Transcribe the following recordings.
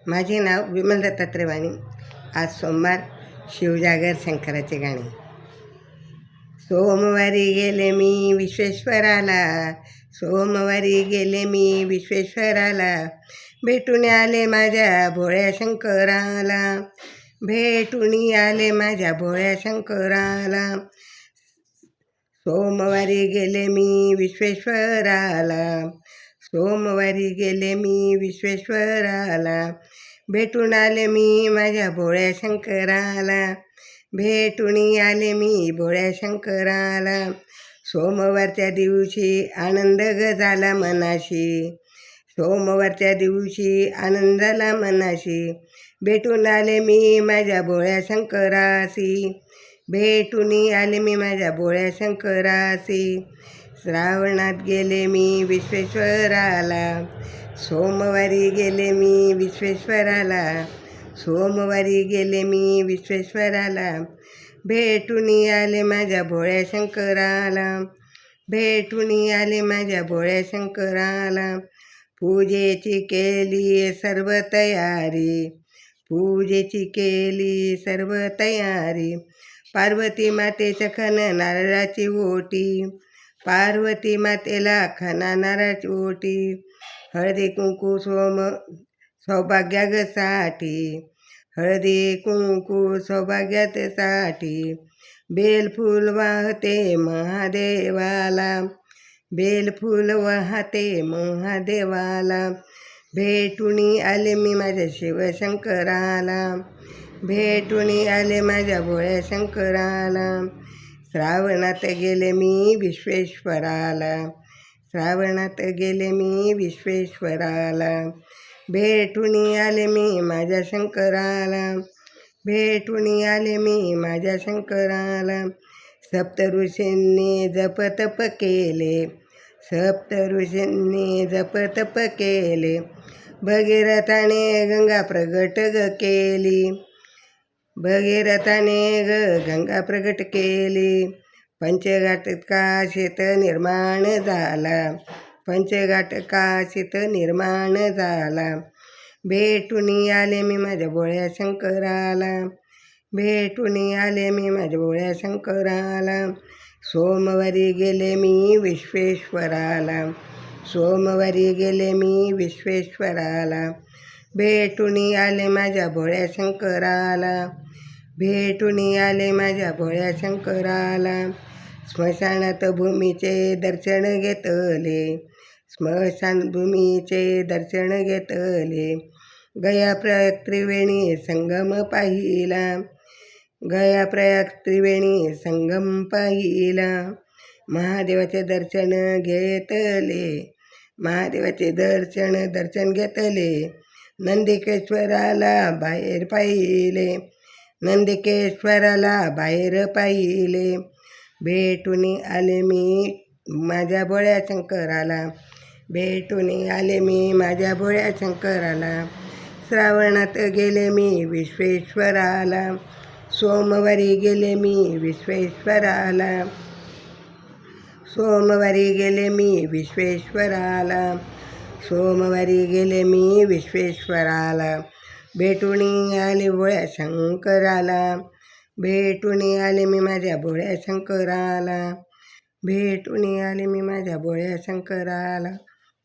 माझे नाव विमल दत्तात्रय वाणी. आज सोमवार, शिवजागर शंकराचे गाणे. सोमवारी गेले मी विश्वेश्वराला, सोमवारी गेले मी विश्वेश्वराला, भेटून आले माझ्या भोळ्या शंकराला, भेटून आले माझ्या भोळ्या शंकराला. सोमवारी गेले मी विश्वेश्वराला, सोमवारी गेले मी विश्वेश्वराला, भेटून आले मी माझ्या भोळ्या शंकराला, भेटून आले मी भोळ्या शंकराला. सोमवारच्या दिवशी आनंद ग झाला मनाशी, सोमवारच्या दिवशी आनंद झाला मनाशी, भेटून आले मी माझ्या भोळ्या शंकरासी, भेटून आले मी माझ्या भोळ्या शंकरासी. श्रावणात गेले मी विश्वेश्वराला, सोमवारी गेले मी विश्वेश्वराला, सोमवारी गेले मी विश्वेश्वराला, भेटून आले माझ्या भोळ्या शंकराला, भेटून आले माझ्या भोळ्या शंकराला. पूजेची केली सर्व तयारी, पूजेची केली सर्व तयारी, पार्वती मातेच्या खण नारळाची ओटी, पार्वती मातेला खणा नारळाची ओटी, हळदी कुंकू सौभाग्यासाठी, हळदी कुंकू सौभाग्यासाठी, बेलफूल वाहते महादेवाला, बेलफूल वाहते महादेवाला. भेटून आले मी माझ्या शिवशंकराला, भेटून आले माझ्या भोळ्या शंकराला. श्रावणात गेले मी विश्वेश्वराला, श्रावणात गेले मी विश्वेश्वराला, भेटून आले मी माझ्या शंकराला, भेटून आले मी माझ्या शंकराला. सप्तऋषींनी जपतप केले, सप्तऋषींनी जपतप केले, भगीरथाने गंगा प्रगट ग केली, भगीरथाने गंगा प्रगट केली. पंचघाट काशीत निर्माण झाला, पंचघाट काशीत निर्माण झाला, भेटून आले मी माझ्या भोळ्या शंकराला, भेटून आले मी माझ्या भोळ्या शंकराला. सोमवारी गेले मी विश्वेश्वराला, सोमवारी गेले मी विश्वेश्वराला, भेटून आले माझ्या भोळ्या शंकराला, भेटून आले माझ्या भोळ्या शंकराला. स्मशानात भूमीचे दर्शन घेतले, स्मशान भूमीचे दर्शन घेतले, गया प्रयाग त्रिवेणी संगम पाहिला, गया प्रयाग त्रिवेणी संगम पाहिला. महादेवाचे दर्शन घेतले, महादेवाचे दर्शन घेतले, नंदिकेश्वराला बाहेर पाहिले, नंदिकेश्वराला बाहेर पाहिले, भेटून आले मी माझ्या भोळ्या शंकराला, भेटून आले मी माझ्या भोळ्या शंकराला. श्रावणात गेले मी विश्वेश्वराला, सोमवारी गेले मी विश्वेश्वराला, सोमवारी गेले मी विश्वेश्वराला, सोमवारी गेले मी विश्वेश्वराला, भेटून आले भोळ्या शंकराला, भेटून आले मी माझ्या भोळ्या शंकराला, भेटून आले मी माझ्या भोळ्या शंकराला.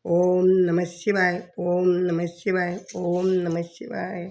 ओम नमः शिवाय, ओम नमः शिवाय, ओम नमः शिवाय.